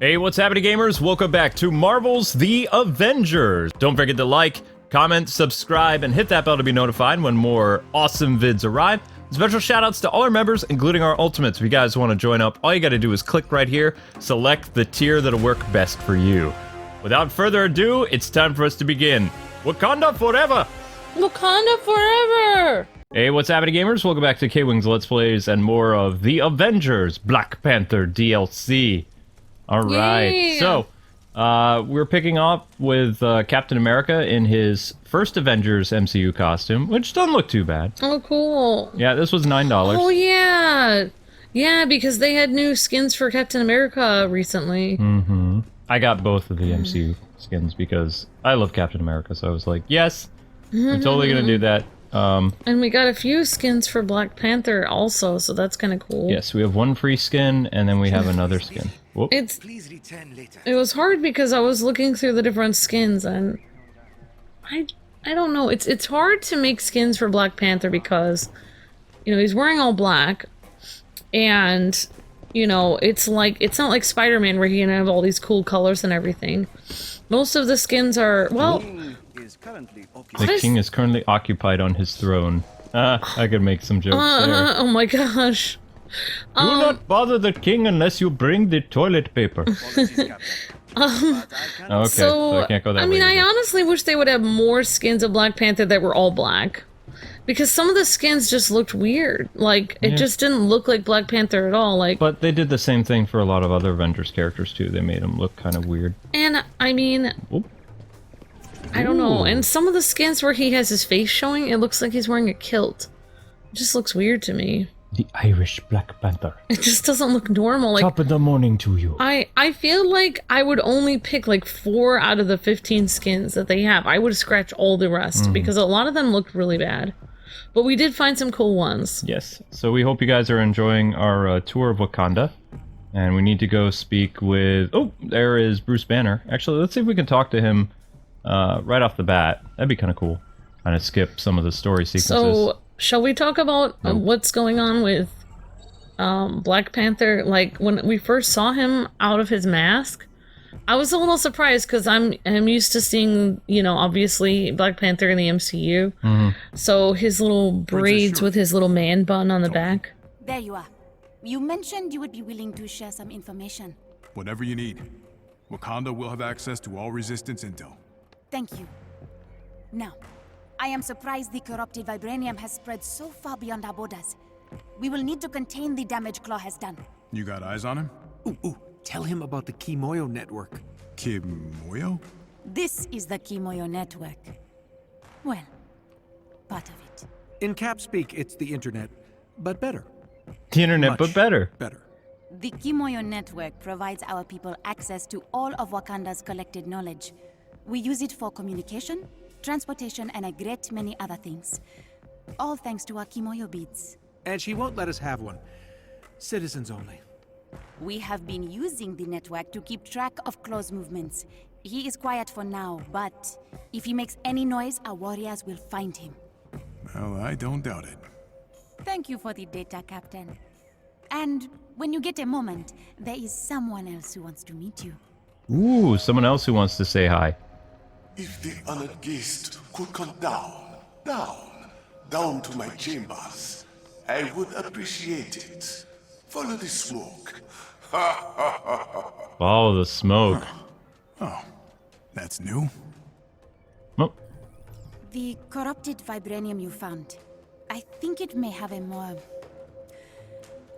Hey, what's happening, gamers? Welcome back to Marvel's The Avengers. Don't forget to like, comment, subscribe, and hit that bell to be notified when more awesome vids arrive. Special shoutouts to all our members, including our ultimates. If you guys want to join up, all you got to do is click right here, select the tier that'll work best for you. Without further ado, it's time for us to begin. Wakanda forever! Wakanda forever! Hey, what's happening, gamers? Welcome back to Kwingsletsplays and more of The Avengers Black Panther DLC. Alright, Yay! So, we're picking up with Captain America in his first Avengers MCU costume, which doesn't look too bad. Oh, cool. Yeah, this was $9. Oh, yeah. Yeah, because they had new skins for Captain America recently. Mm-hmm. I got both of the MCU skins because I love Captain America, so I was like, yes, I'm totally gonna do that. And we got a few skins for Black Panther also, so that's kind of cool. Yes, we have one free skin, and then we have another skin. Whoop. It was hard because I was looking through the different skins, and I don't know. It's hard to make skins for Black Panther because, you know, he's wearing all black, and you know, it's not like Spider-Man where he can have all these cool colors and everything. Most of the skins are, well, The king is currently occupied on his throne. I could make some jokes there. oh my gosh. Do not bother the king unless you bring the toilet paper. Okay, so I can't go that way. I mean, I either. honestly wish they would have more skins of Black Panther that were all black. Because some of the skins just looked weird. Like, it just didn't look like Black Panther at all. Like, But they did the same thing for a lot of other Avengers characters too. They made them look kind of weird. and I mean, Oop. I don't know. Ooh. And some of the skins where he has his face showing, it looks like he's wearing a kilt. It just looks weird to me. The Irish Black Panther. It just doesn't look normal. Like, Top of the morning to you. I feel like I would only pick like 4 out of the 15 skins that they have. I would scratch all the rest because a lot of them looked really bad. But we did find some cool ones. Yes. So we hope you guys are enjoying our tour of Wakanda. And we need to go speak with... Oh, there is Bruce Banner. Actually, let's see if we can talk to him right off the bat. That'd be kind of cool. Kind of skip some of the story sequences. So, shall we talk about what's going on with Black Panther? Like, when we first saw him out of his mask, I was a little surprised because I'm used to seeing, you know, obviously Black Panther in the MCU. So his little braids with his little man bun on the back. There you are. You mentioned you would be willing to share some information. Whatever you need. Wakanda will have access to all resistance intel. Thank you. Now, I am surprised the corrupted vibranium has spread so far beyond our borders. We will need to contain the damage Klaw has done. You got eyes on him? Ooh, tell him about the Kimoyo network. Kimoyo? This is the Kimoyo network. Well, part of it. In cap speak, it's the internet, but better. The internet, Much but better. Better. The Kimoyo network provides our people access to all of Wakanda's collected knowledge. We use it for communication, transportation, and a great many other things. All thanks to our Kimoyo beads. And she won't let us have one. Citizens only. We have been using the network to keep track of Klaw's movements. He is quiet for now, but if he makes any noise, our warriors will find him. Well, I don't doubt it. Thank you for the data, Captain. And when you get a moment, there is someone else who wants to meet you. Ooh, someone else who wants to say hi. If the honored guest could come down to my chambers, I would appreciate it. Follow the smoke. Follow the smoke. Oh, that's new? Oh, The corrupted vibranium you found, I think it may have a more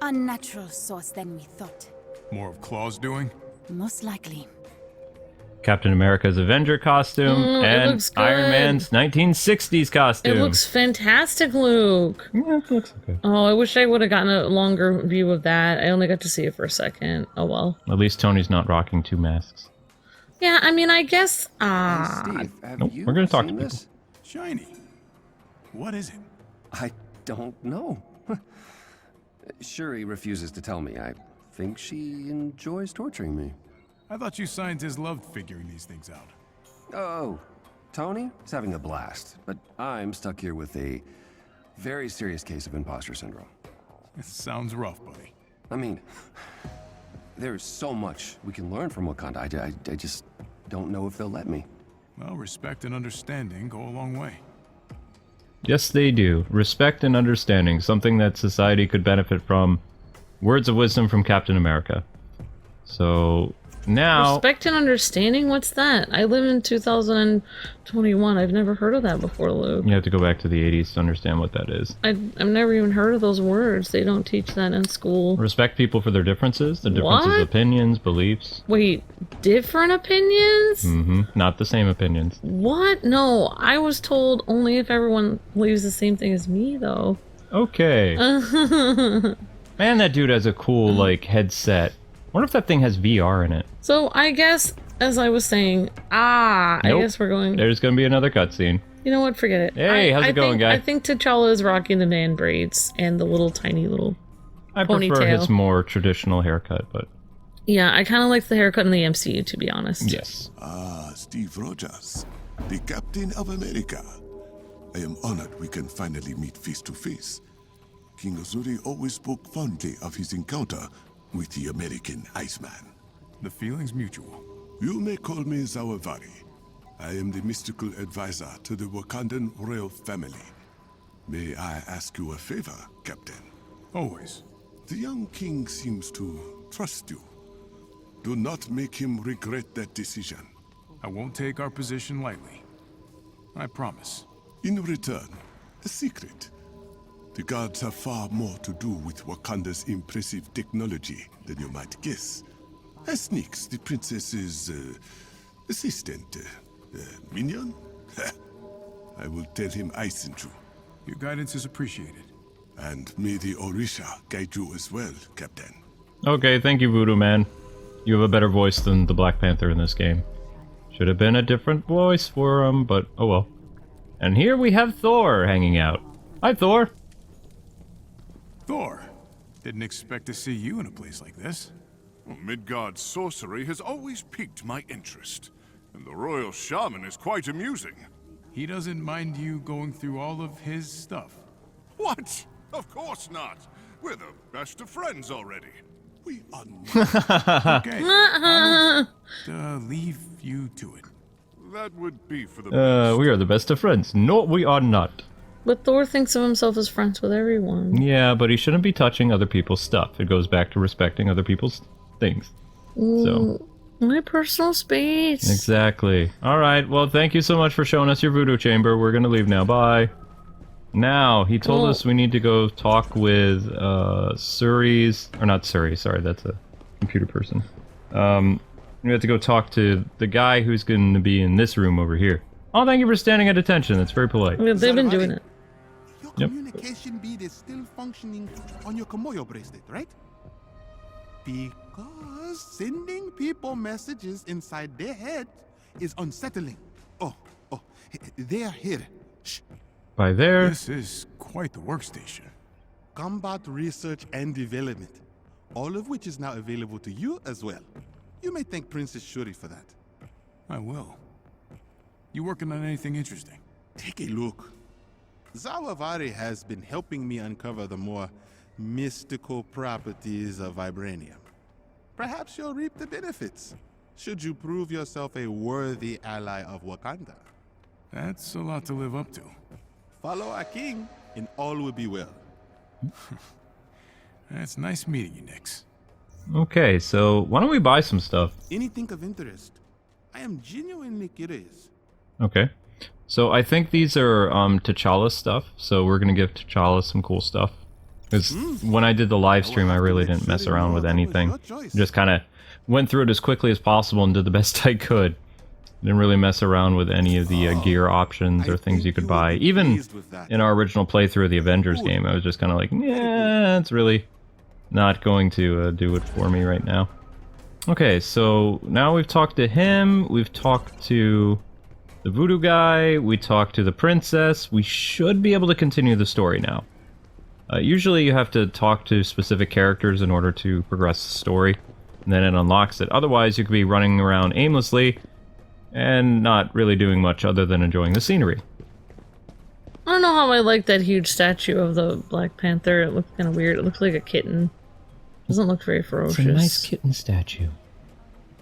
unnatural source than we thought. More of Klaw's doing? Most likely. Captain America's Avenger costume it and looks good. Iron Man's 1960s costume. It looks fantastic, Luke. Yeah, it looks okay. Oh, I wish I would have gotten a longer view of that. I only got to see it for a second. Oh well. At least Tony's not rocking 2 masks. Yeah, I mean, I guess. Steve, have Nope, you we're gonna talk to seen people. this? Shiny. What is it? I don't know. Shuri refuses to tell me. I think she enjoys torturing me. I thought you scientists loved figuring these things out. Oh, Tony is having a blast, but I'm stuck here with a very serious case of imposter syndrome. It sounds rough, buddy. I mean, There's so much we can learn from Wakanda. I just don't know if they'll let me. Well, respect and understanding go a long way. Yes, they do. Respect and understanding, something that society could benefit from. Words of wisdom from Captain America. So, now... Respect and understanding? What's that? I live in 2021. I've never heard of that before, Luke. You have to go back to the 80s to understand what that is. I've never even heard of those words. They don't teach that in school. Respect people for their differences, the differences of opinions, beliefs. Wait, different opinions? Mm-hmm. Not the same opinions. What? No, I was told only if everyone believes the same thing as me, though. Okay. Man, that dude has a cool, like, headset. Wonder if that thing has VR in it. So, I guess, as I was saying, Nope. I guess we're going... There's gonna be another cutscene. You know what? Forget it. Hey, how's it going, guy? I think T'Challa is rocking the man braids and the little tiny little I ponytail. prefer his more traditional haircut, but... Yeah, I kind of like the haircut in the MCU, to be honest. Yes. Ah, Steve Rogers, the Captain of America. I am honored we can finally meet face to face. King Azuri always spoke fondly of his encounter with the American Iceman. The feeling's mutual. You may call me Zawavari. I am the mystical advisor to the Wakandan royal family. May I ask you a favor, Captain? Always. The young king seems to trust you. Do not make him regret that decision. I won't take our position lightly. I promise. In return, a secret. The gods have far more to do with Wakanda's impressive technology than you might guess. As Sneaks, the princess's assistant, minion? I will tell him I sent you. Your guidance is appreciated. And may the Orisha guide you as well, Captain. Okay, thank you, Voodoo Man. You have a better voice than the Black Panther in this game. Should have been a different voice for him, but oh well. And here we have Thor hanging out. Hi, Thor. Thor, didn't expect to see you in a place like this. Well, Midgard's sorcery has always piqued my interest, and the royal shaman is quite amusing. He doesn't mind you going through all of his stuff. What? Of course not. We're the best of friends already. We are Okay, I'll leave you to it. That would be for the best. We are the best of friends. No, we are not. But Thor thinks of himself as friends with everyone. Yeah, but he shouldn't be touching other people's stuff. It goes back to respecting other people's things. So. My personal space. Exactly. Alright, well, thank you so much for showing us your voodoo chamber. We're gonna leave now. Bye. Now, he told us we need to go talk with, Suri's... Or not Suri, sorry, that's a computer person. We have to go talk to the guy who's going to be in this room over here. Oh, thank you for standing at attention. That's very polite. Yeah, they've been doing it. Your communication bead is still functioning on your Komoyo bracelet, right? Because sending people messages inside their head is unsettling. Oh, they are here. Shh. By there. This is quite the workstation. Combat research and development, all of which is now available to you as well. You may thank Princess Shuri for that. I will. You working on anything interesting? Take a look. Zawavari has been helping me uncover the more mystical properties of vibranium. Perhaps you'll reap the benefits, should you prove yourself a worthy ally of Wakanda. That's a lot to live up to. Follow our king, and all will be well. It's nice meeting you, Nix. Okay, so why don't we buy some stuff? Anything of interest. I am genuinely curious. Okay. So I think these are T'Challa stuff, so we're gonna give T'Challa some cool stuff. Because when I did the live stream, I really didn't mess around with anything. Just kind of went through it as quickly as possible and did the best I could. Didn't really mess around with any of the gear options or things you could buy. Even in our original playthrough of the Avengers game, I was just kind of like, yeah, it's really not going to do it for me right now. Okay, so now we've talked to him, we've talked to the voodoo guy, we talked to the princess. We should be able to continue the story now. Usually you have to talk to specific characters in order to progress the story, and then it unlocks it. Otherwise, you could be running around aimlessly and not really doing much other than enjoying the scenery. I don't know how I like that huge statue of the Black Panther. It looked kind of weird. It looked like a kitten. Doesn't look very ferocious. It's a nice kitten statue.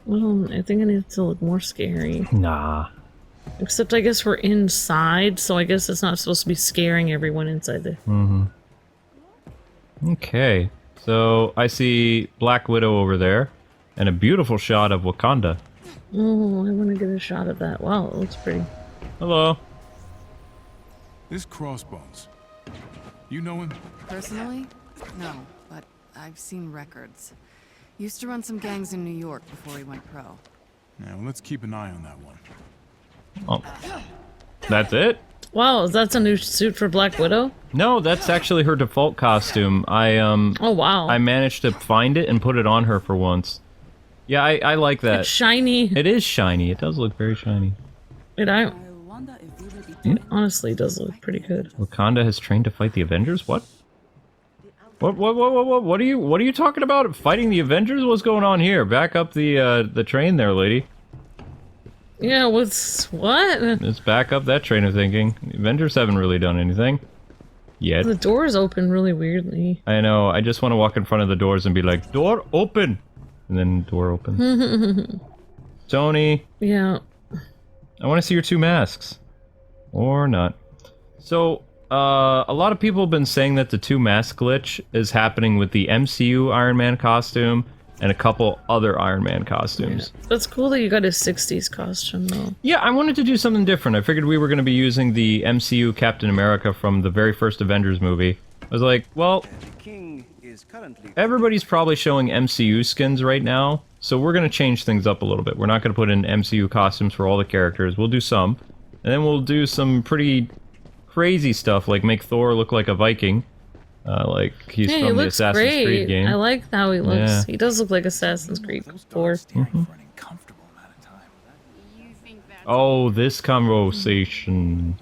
Well, I think it needs to look more scary. Nah. Except I guess we're inside, so I guess it's not supposed to be scaring everyone inside there. Mm-hmm. Okay. So, I see Black Widow over there, and a beautiful shot of Wakanda. Oh, I want to get a shot of that. Wow, it looks pretty. Hello. This Crossbones. You know him? Personally? No, but I've seen records. Used to run some gangs in New York before he went pro. Yeah, well, let's keep an eye on that one. Oh. That's it? Wow, that's a new suit for Black Widow? No, that's actually her default costume. Oh, wow. I managed to find it and put it on her for once. Yeah, I like that. It's shiny. It is shiny. It does look very shiny. It honestly does look pretty good. Wakanda has trained to fight the Avengers? What? What are you talking about? Fighting the Avengers? What's going on here? Back up the train there, lady. Yeah, what? Let's back up that train of thinking. The Avengers haven't really done anything. Yet. The doors open really weirdly. I know, I just want to walk in front of the doors and be like, door open! And then door open. Tony. Yeah. I want to see your 2 masks. Or not. So, a lot of people have been saying that the 2 mask glitch is happening with the MCU Iron Man costume and a couple other Iron Man costumes. Yeah. That's cool that you got a 60s costume, though. Yeah, I wanted to do something different. I figured we were going to be using the MCU Captain America from the very first Avengers movie. I was like, well, everybody's probably showing MCU skins right now, so we're going to change things up a little bit. We're not going to put in MCU costumes for all the characters. We'll do some, and then we'll do some pretty crazy stuff, like make Thor look like a Viking. Like he's from the Assassin's Creed game. I like how he looks. Yeah. He does look like Assassin's Creed 4. Mm-hmm. Oh, this conversation.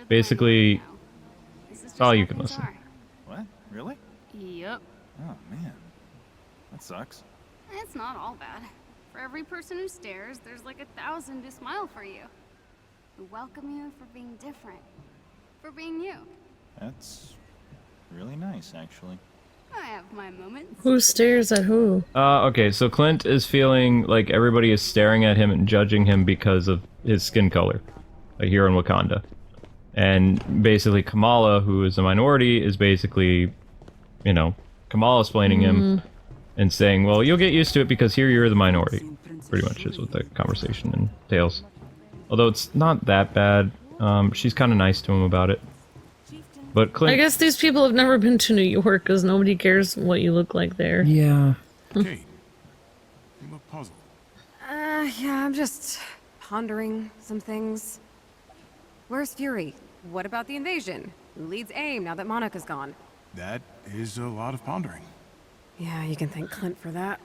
Basically, oh, you can listen. What? Really? Yep. Oh, man. That sucks. It's not all bad. For every person who stares, there's like 1,000 who smile for you. Who welcome you for being different. For being you. That's really nice, actually. I have my moments. Who stares at who? Okay, so Clint is feeling like everybody is staring at him and judging him because of his skin color. Like here in Wakanda. And basically Kamala, who is a minority, is basically, you know, Kamala explaining him and saying, well, you'll get used to it because here you're the minority. Pretty much is what the conversation entails. Although it's not that bad. She's kind of nice to him about it. But Clint... I guess these people have never been to New York because nobody cares what you look like there. Yeah. Kate, you look puzzled. Yeah, I'm just pondering some things. Where's Fury? What about the invasion? Who leads AIM now that Monica's gone? That is a lot of pondering. Yeah, you can thank Clint for that.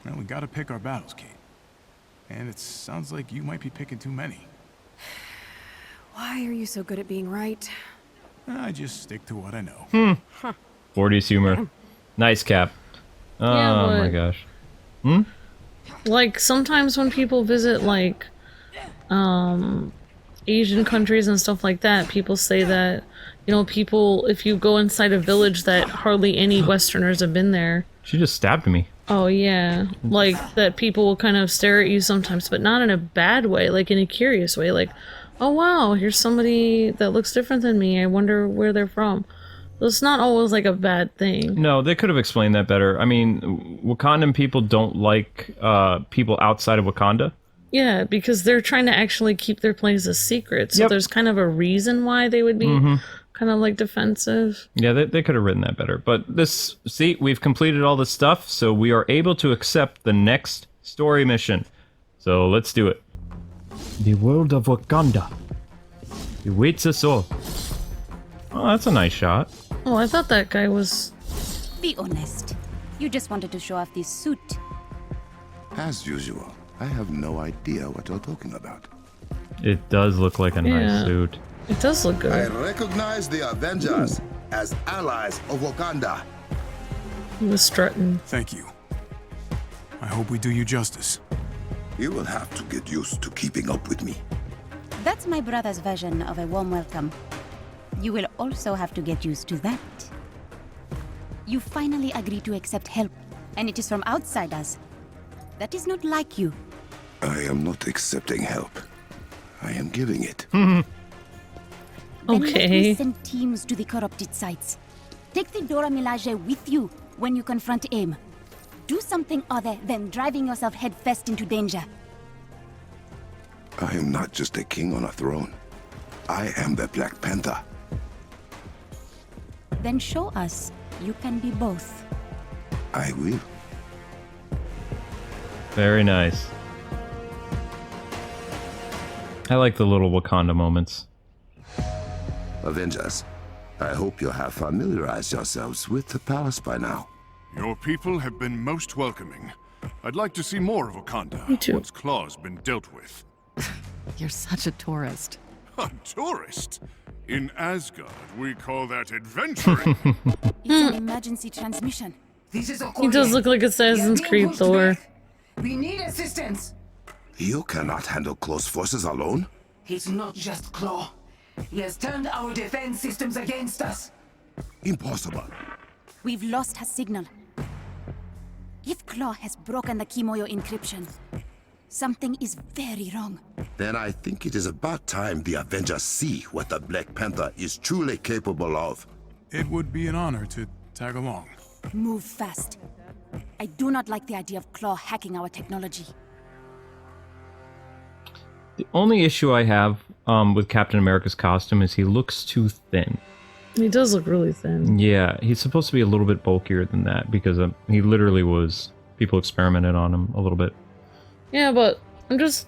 Well, we gotta pick our battles, Kate. And it sounds like you might be picking too many. Why are you so good at being right? I just stick to what I know. 40s humor. Nice, Cap. Oh Yeah, my gosh. Like, sometimes when people visit, like, Asian countries and stuff like that, people say that, you know, people, if you go inside a village that hardly any Westerners have been there. She just stabbed me. Oh, yeah. Like, that people will kind of stare at you sometimes, but not in a bad way, like in a curious way, like, oh wow, here's somebody that looks different than me, I wonder where they're from. So it's not always like a bad thing. No, they could have explained that better. I mean, Wakandan people don't like people outside of Wakanda. Yeah, because they're trying to actually keep their places secret, so there's kind of a reason why they would be kind of like defensive. Yeah, they could have written that better. But this, see, we've completed all this stuff, so we are able to accept the next story mission. So let's do it. The world of Wakanda awaits us all. Oh, that's a nice shot. Oh, I thought that guy was... Be honest. You just wanted to show off this suit. As usual, I have no idea what you're talking about. It does look like a nice suit. It does look good. I recognize the Avengers as allies of Wakanda. He was strutting. Thank you. I hope we do you justice. You will have to get used to keeping up with me. That's my brother's version of a warm welcome. You will also have to get used to that. You finally agree to accept help, and it is from outsiders. That is not like you. I am not accepting help. I am giving it. Then let Okay. me send teams to the corrupted sites. Take the Dora Milaje with you when you confront AIM. Do something other than driving yourself headfirst into danger. I am not just a king on a throne. I am the Black Panther. Then show us you can be both. I will. Very nice. I like the little Wakanda moments. Avengers, I hope you have familiarized yourselves with the palace by now. Your people have been most welcoming. I'd like to see more of Wakanda. Me too. Once Klaw's been dealt with. You're such a tourist. A tourist? In Asgard, we call that adventuring. It's an emergency transmission. This is He does look like Assassin's Creed Thor. We need assistance. You cannot handle close forces alone? He's not just Klaw. He has turned our defense systems against us. Impossible. We've lost her signal. If Klaw has broken the Kimoyo encryption, something is very wrong. Then I think it is about time the Avengers see what the Black Panther is truly capable of. It would be an honor to tag along. Move fast. I do not like the idea of Klaw hacking our technology. The only issue I have with Captain America's costume is he looks too thin. He does look really thin. Yeah, he's supposed to be a little bit bulkier than that because he literally was. People experimented on him a little bit. Yeah, but I'm just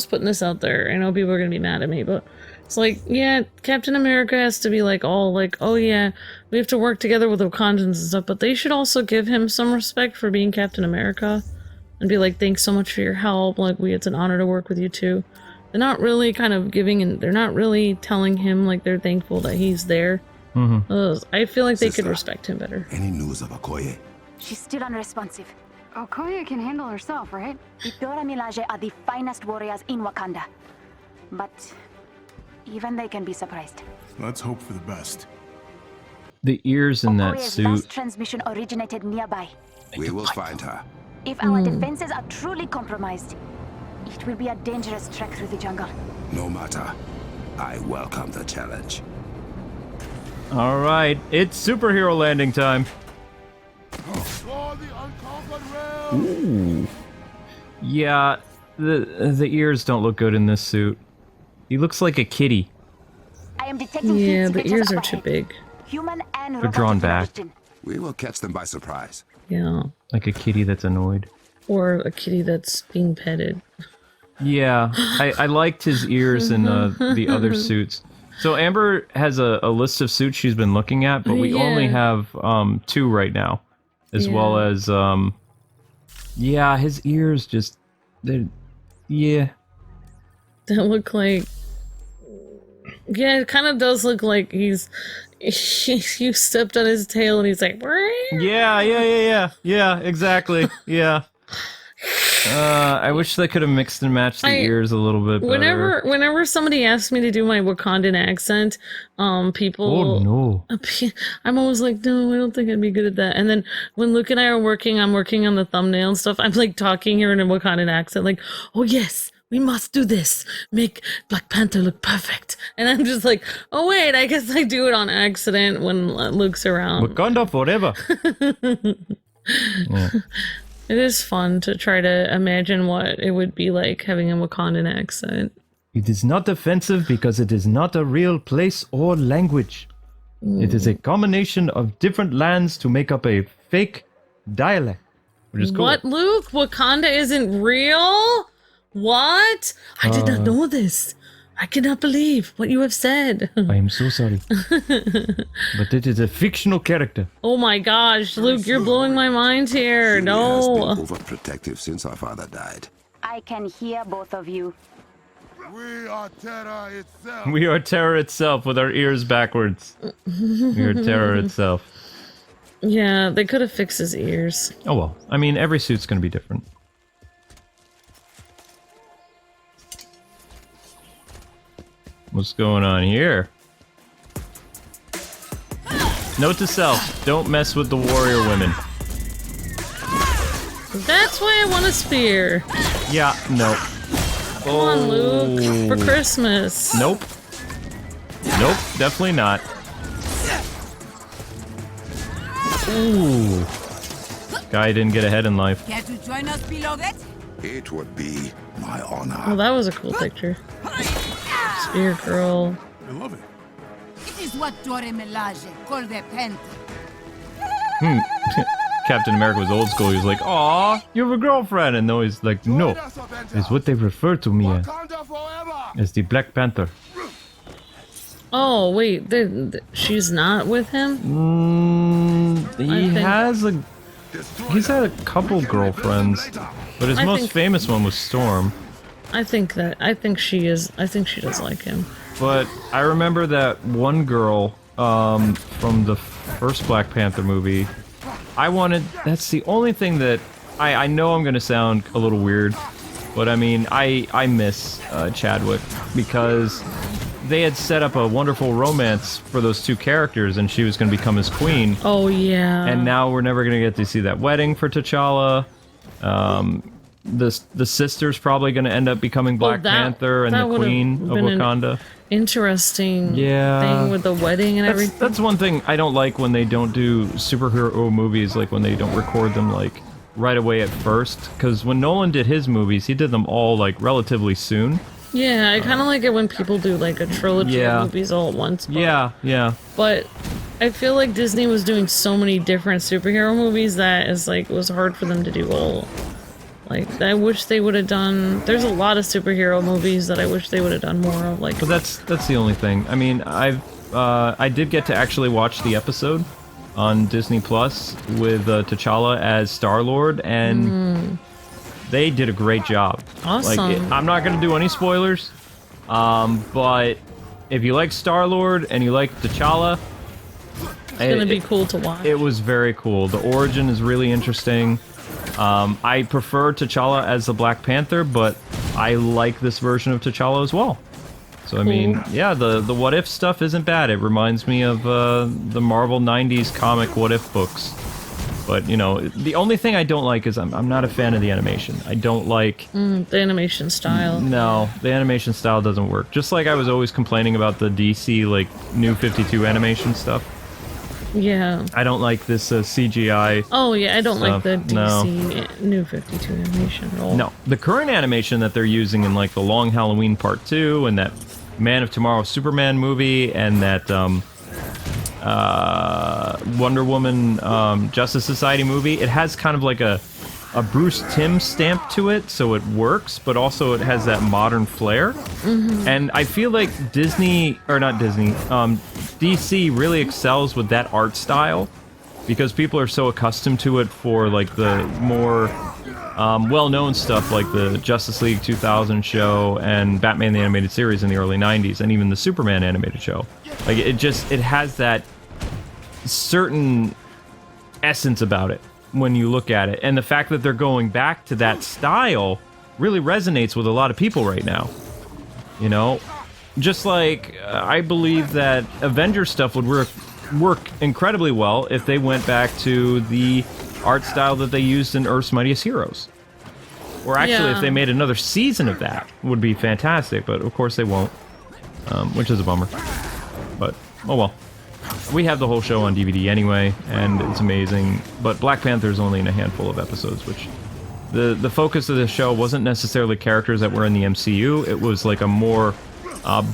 putting this out there. I know people are gonna be mad at me, but it's like, yeah, Captain America has to be like, all like, oh yeah, we have to work together with Wakandans and stuff, but they should also give him some respect for being Captain America and be like, thanks so much for your help. Like, it's an honor to work with you too. They're not really kind of giving, and they're not really telling him like they're thankful that he's there. I feel like they could respect him better. Any news of Okoye? She's still unresponsive. Okoye can handle herself, right? The Dora Milaje are the finest warriors in Wakanda. But even they can be surprised. Let's hope for the best. The ears in that Okoye's suit. last transmission originated nearby. We will find her. If our defenses are truly compromised, it will be a dangerous trek through the jungle. No matter. I welcome the challenge. All right, it's superhero landing time. Ooh. Yeah, the ears don't look good in this suit. He looks like a kitty. I am detecting Yeah, heat the signatures ears are up too ahead. big. Human and They're drawn back. We will catch them by surprise. Yeah. Like a kitty that's annoyed. Or a kitty that's being petted. Yeah, I liked his ears in the other suits. So Amber has a list of suits she's been looking at, but we only have 2 right now. As well as, yeah, his ears just, yeah. That look like, yeah, it kind of does look like you stepped on his tail and he's like, Yeah, exactly, yeah. I wish they could have mixed and matched the ears a little bit better. Whenever somebody asks me to do my Wakandan accent, people... Oh, no. I'm always like, no, I don't think I'd be good at that. And then when Luke and I are working, I'm working on the thumbnail and stuff, I'm like talking here in a Wakandan accent, like, oh yes, we must do this. Make Black Panther look perfect. And I'm just like, oh wait, I guess I do it on accident when Luke's around. Wakanda forever. Yeah. It is fun to try to imagine what it would be like having a Wakandan accent. It is not offensive because it is not a real place or language. It is a combination of different lands to make up a fake dialect, which is cool. What, Luke? Wakanda isn't real? What? I did not know this. I cannot believe what you have said. I am so sorry. But it is a fictional character. Oh my gosh, Luke, you're blowing my mind here. She No. has been overprotective since our father died. I can hear both of you. We are terror itself. We are terror itself with our ears backwards. We are terror itself. Yeah, they could have fixed his ears. Oh well. I mean, every suit's going to be different. What's going on here? Note to self, don't mess with the warrior women. That's why I want a spear. Yeah, no. Come on, Luke, for Christmas. Nope. Nope, definitely not. Ooh. Guy didn't get ahead in life. Care to join us, beloved? It would be my honor. Well, that was a cool picture. Spear girl. I love it. It is what Dore Melage call the panther. Captain America was old school. He was like, "Aw, you have a girlfriend," and no, he's like, "No, it's what they refer to me as the Black Panther." Oh wait, she's not with him. He's had a couple girlfriends, but his most famous one was Storm. I think she does like him. But I remember that one girl from the first Black Panther movie. That's the only thing that I know I'm gonna sound a little weird, but I mean I miss Chadwick because they had set up a wonderful romance for those two characters, and she was gonna become his queen. Oh yeah. And now we're never gonna get to see that wedding for T'Challa. The sister's probably gonna end up becoming Black Panther and the queen of Wakanda. Interesting thing with the wedding and everything. That's one thing I don't like when they don't do superhero movies, like when they don't record them like right away at first. Because when Nolan did his movies, he did them all like relatively soon. Yeah, I kind of like it when people do like a trilogy of movies all at once. Yeah. But I feel like Disney was doing so many different superhero movies that it was hard for them to do all. Like, I wish they would have done... There's a lot of superhero movies that I wish they would have done more of, like... But that's the only thing. I mean, I did get to actually watch the episode on Disney Plus with T'Challa as Star-Lord, and they did a great job. Awesome. Like, I'm not going to do any spoilers, but if you like Star-Lord and you like T'Challa... It's going to be cool to watch. It was very cool. The origin is really interesting. I prefer T'Challa as the Black Panther, but I like this version of T'Challa as well. So I mean, yeah, the What If stuff isn't bad. It reminds me of the Marvel 90s comic What If books. But, you know, the only thing I don't like is I'm not a fan of the animation. I don't like... the animation style. No, the animation style doesn't work. Just like I was always complaining about the DC, like, New 52 animation stuff. Yeah. I don't like this CGI. Oh yeah, I don't stuff. like the DC New 52 animation at all. No, the current animation that they're using in like the Long Halloween Part 2 and that Man of Tomorrow Superman movie and that Wonder Woman Justice Society movie, it has kind of like a Bruce Timm stamp to it, so it works, but also it has that modern flair. And I feel like DC really excels with that art style because people are so accustomed to it for like the more well-known stuff like the Justice League 2000 show and Batman the Animated Series in the early 90s and even the Superman animated show. Like it has that certain essence about it when you look at it, and the fact that they're going back to that style really resonates with a lot of people right now. You know, just like I believe that Avengers stuff would work incredibly well if they went back to the art style that they used in Earth's Mightiest Heroes. Or actually, if they made another season of that, would be fantastic, but of course they won't, which is a bummer. But, oh well. We have the whole show on DVD anyway, and it's amazing. But Black Panther is only in a handful of episodes, which... The focus of the show wasn't necessarily characters that were in the MCU, it was like a more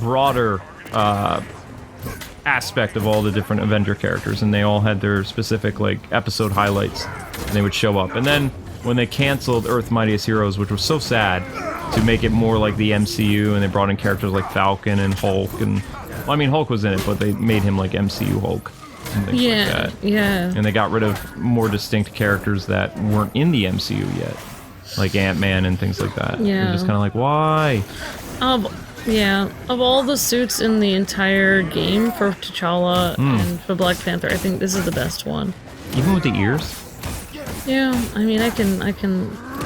broader aspect of all the different Avenger characters, and they all had their specific like episode highlights, and they would show up. And then when they canceled Earth's Mightiest Heroes, which was so sad, to make it more like the MCU, and they brought in characters like Falcon and Hulk, and well, I mean Hulk was in it, but they made him like MCU Hulk. And things like that. Yeah. And they got rid of more distinct characters that weren't in the MCU yet, like Ant-Man and things like that. Yeah. You're just kind of like, why? Of all the suits in the entire game for T'Challa and for Black Panther, I think this is the best one. Even with the ears? Yeah, I mean, I can.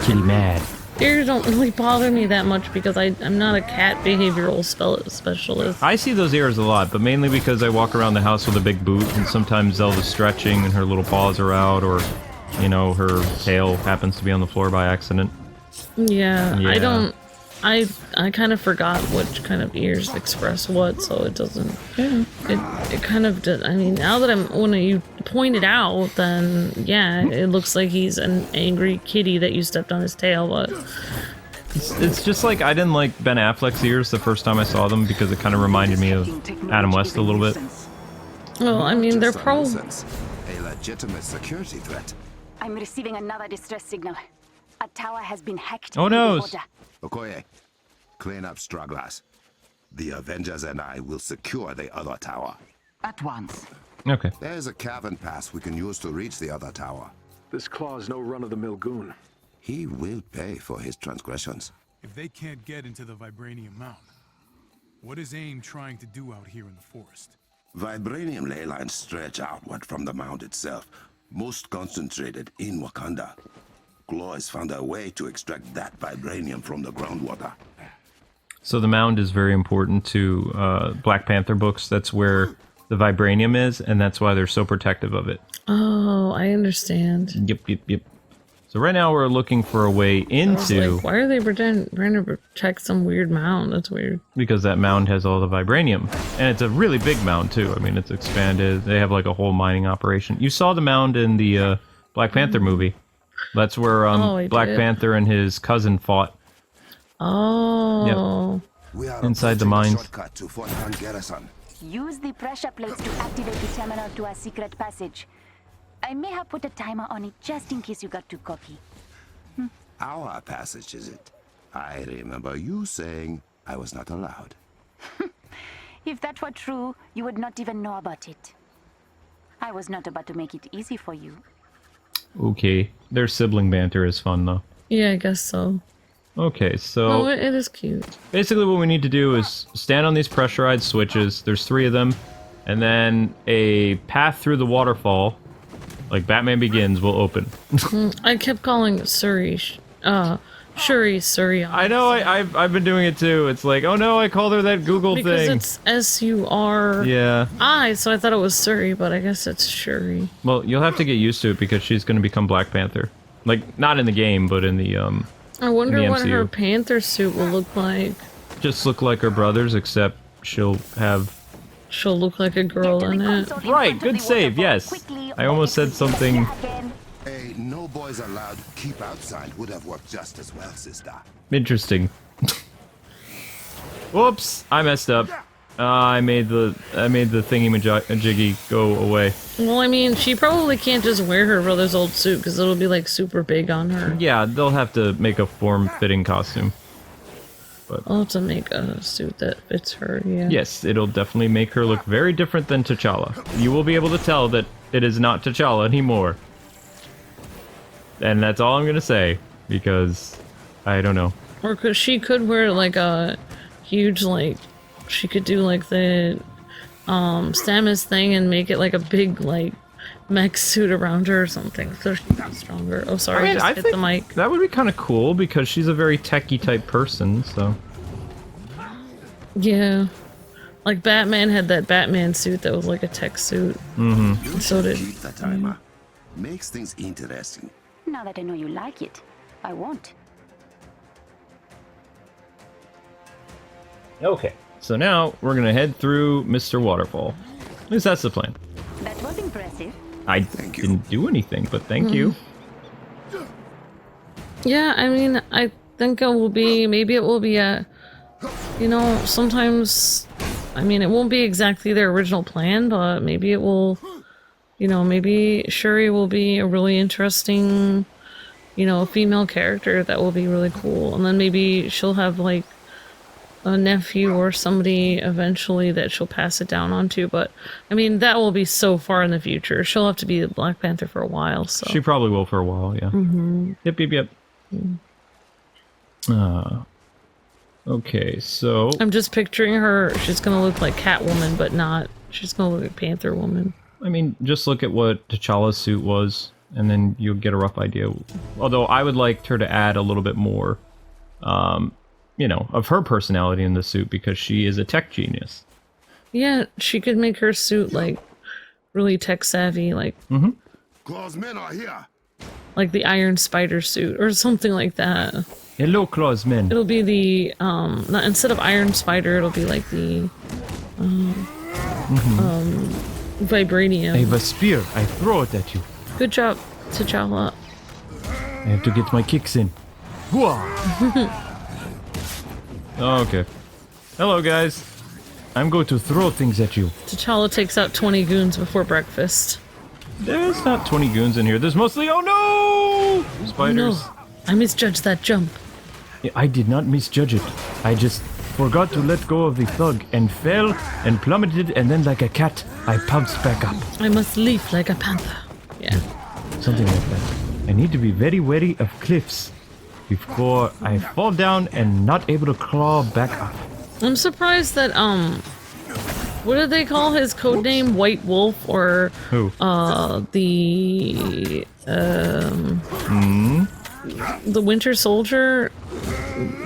Kitty mad. ears don't really bother me that much because I'm not a cat behavioral specialist. I see those ears a lot, but mainly because I walk around the house with a big boot, and sometimes Zelda's stretching and her little paws are out, or, you know, her tail happens to be on the floor by accident. Yeah. I kind of forgot which kind of ears express what, so it doesn't. Yeah. It kind of does. I mean, now that when you point it out, then yeah, it looks like he's an angry kitty that you stepped on his tail, but. It's just like I didn't like Ben Affleck's ears the first time I saw them because it kind of reminded me of Adam West a little bit. Well, I mean, they're a legitimate security threat. I'm receiving another distress signal. A tower has been hacked. Oh no! Okoye, clean up stragglers. The Avengers and I will secure the other tower. At once. Okay. There's a cavern pass we can use to reach the other tower. This Klaw is no run-of-the-mill goon. He will pay for his transgressions. If they can't get into the Vibranium Mound, what is AIM trying to do out here in the forest? Vibranium ley lines stretch outward from the mound itself, most concentrated in Wakanda. Klaw has found a way to extract that vibranium from the groundwater. So the mound is very important to Black Panther books. That's where the vibranium is, and that's why they're so protective of it. Oh, I understand. Yep. So right now we're looking for a way into... Like, why are they trying to protect some weird mound? That's weird. Because that mound has all the vibranium. And it's a really big mound, too. I mean, it's expanded. They have, like, a whole mining operation. You saw the mound in the Black Panther movie. That's where Black Panther and his cousin fought. Oh. Yep. Inside the mines. Use the pressure plates to activate the terminal to a secret passage. I may have put a timer on it just in case you got too cocky. Our passage, is it? I remember you saying I was not allowed. If that were true, you would not even know about it. I was not about to make it easy for you. Okay. Their sibling banter is fun, though. Yeah, I guess so. Okay, so... Oh, it is cute. Basically what we need to do is stand on these pressurized switches. There's 3 of them. And then a path through the waterfall, like Batman Begins, will open. I kept calling Shuri. I know, I've been doing it too. It's like, oh no, I called her that Google thing. Because it's S-U-R... Yeah. So I thought it was Suri, but I guess it's Shuri. Well, you'll have to get used to it because she's going to become Black Panther. Like, not in the game, but in the, I wonder what MCU. her Panther suit will look like. Just look like her brothers, except she'll look like a girl in it. Right, good save, yes. I almost said something... A no boys allowed, keep outside would have worked just as well, sister. Interesting. Whoops, I messed up. I made the thingy-majiggy go away. Well, I mean, she probably can't just wear her brother's old suit because it'll be like super big on her. Yeah, they'll have to make a form-fitting costume. But I'll have to make a suit that fits her, yeah. yes, it'll definitely make her look very different than T'Challa. You will be able to tell that it is not T'Challa anymore. And that's all I'm gonna say, because I don't know. Or she could wear like a huge, like, she could do like the Samus thing and make it like a big, like, mech suit around her or something, so she's stronger. Oh, sorry, I just hit the mic. That would be kind of cool, because she's a very techie type person, so... Yeah. Like, Batman had that Batman suit that was like a tech suit. Mm-hmm. So did... Keep the timer. Makes things interesting. Now that I know you like it, I won't. Okay, so now we're gonna head through Mr. Waterfall. At least that's the plan. That was impressive. I didn't do anything, but thank you. Yeah, I mean, I think it will be, maybe it will be a, you know, sometimes, I mean, it won't be exactly their original plan, but maybe it will, you know, maybe Shuri will be a really interesting, you know, female character that will be really cool. And then maybe she'll have, like, a nephew or somebody eventually that she'll pass it down onto. But, I mean, that will be so far in the future. She'll have to be the Black Panther for a while, so. She probably will for a while, yeah. Mm-hmm. Yep. Okay, so... I'm just picturing her, she's gonna look like Catwoman, but not, she's gonna look like Panther Woman. I mean, just look at what T'Challa's suit was, and then you'll get a rough idea. Although, I would like her to add a little bit more you know, of her personality in the suit because she is a tech genius. Yeah, she could make her suit like really tech savvy, like Claw's men are here. like the Iron Spider suit or something like that. Hello, Claw's men. It'll be the not, instead of Iron Spider, it'll be like the vibranium. I have a spear. I throw it at you. Good job, T'Challa. I have to get my kicks in. Okay. Hello, guys. I'm going to throw things at you. T'Challa takes out 20 goons before breakfast. There's not 20 goons in here. There's mostly, oh no! Spiders. No, I misjudged that jump. I did not misjudge it. I just forgot to let go of the thug and fell and plummeted, and then like a cat, I pounced back up. I must leap like a panther. Yeah. Something like that. I need to be very wary of cliffs before I fall down and not able to claw back up. I'm surprised that, what did they call his codename? White Wolf or... Who? The Winter Soldier?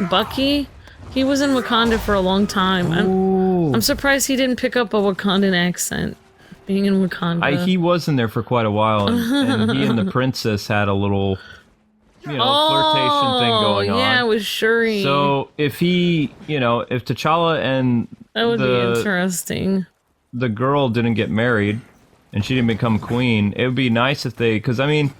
Bucky? He was in Wakanda for a long time. I'm surprised he didn't pick up a Wakandan accent, being in Wakanda. He was in there for quite a while, and he and the princess had a little... you know, flirtation thing going on. Yeah, with Shuri. So if he, you know, if T'Challa and that would be interesting. The girl didn't get married and she didn't become queen, it would be nice if they, because I mean,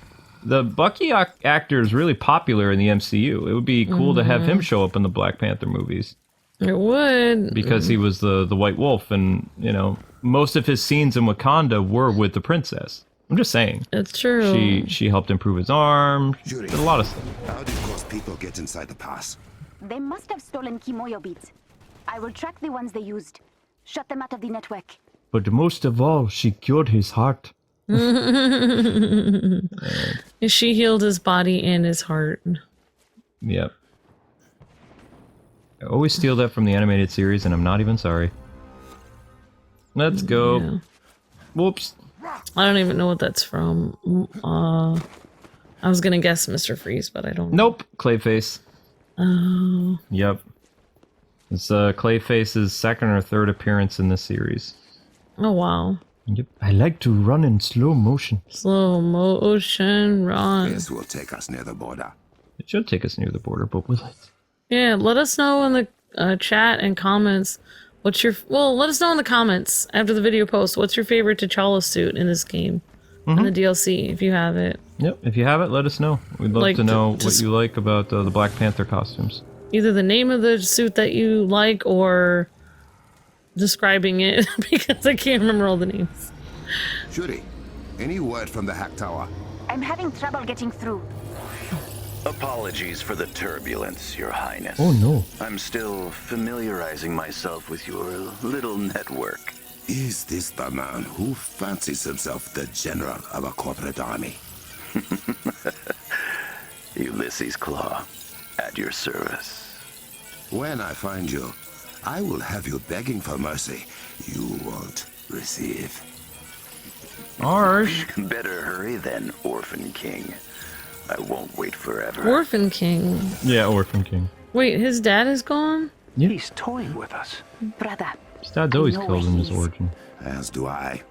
the Bucky actor is really popular in the MCU. It would be cool to have him show up in the Black Panther movies. It would. Because he was the White Wolf, and, you know, most of his scenes in Wakanda were with the princess. I'm just saying. It's true. She helped improve his arm. Did a lot of stuff. How did those people get inside the pass? They must have stolen Kimoyo beads. I will track the ones they used. Shut them out of the network. But most of all, she cured his heart. She healed his body and his heart. Yep. I always steal that from the animated series, and I'm not even sorry. Let's go. Yeah. Whoops. I don't even know what that's from. I was gonna guess Mr. Freeze, but I don't know. Nope. Clayface. Oh. Yep. It's Clayface's second or third appearance in this series. Oh, wow. Yep. I like to run in slow motion. Slow motion run. This will take us near the border. It should take us near the border, but will it? Yeah, let us know in the chat and comments. Let us know in the comments after the video post. What's your favorite T'Challa suit in this game? In the DLC, if you have it. Yep, if you have it, let us know. We'd love to know what you like about the Black Panther costumes. Either the name of the suit that you like or describing it, because I can't remember all the names. Shuri, any word from the hack tower? I'm having trouble getting through. Apologies for the turbulence, Your Highness. Oh no. I'm still familiarizing myself with your little network. Is this the man who fancies himself the general of a corporate army? Ulysses Klaw, at your service. When I find you, I will have you begging for mercy you won't receive. Arsh. Better hurry then, Orphan King. I won't wait forever. Orphan King. Yeah, Orphan King. Wait, his dad is gone? Yeah. He's toying with us. Brother. His dad's always killed in his origin. As do I.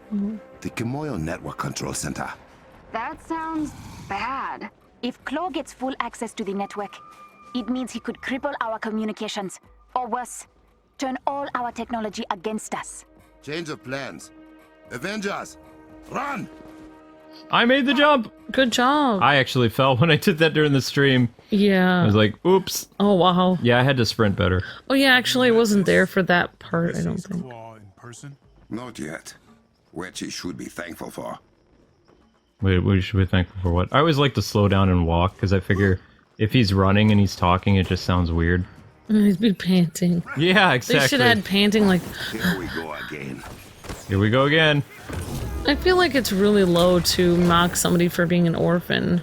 The Kimoyo Network Control Center. That sounds bad. If Klaw gets full access to the network, it means he could cripple our communications. Or worse, turn all our technology against us. Change of plans. Avengers, run! I made the jump! Good job. I actually fell when I did that during the stream. Yeah. I was like, oops. Oh, wow. Yeah, I had to sprint better. Oh, yeah, actually, I wasn't there for that part, I don't think. Not yet. Which he should be thankful for. Wait, we should be thankful for what? I always like to slow down and walk, because I figure if he's running and he's talking, it just sounds weird. He'd be panting. Yeah, exactly. They should have had panting like... Here we go again. Here we go again. I feel like it's really low to mock somebody for being an orphan.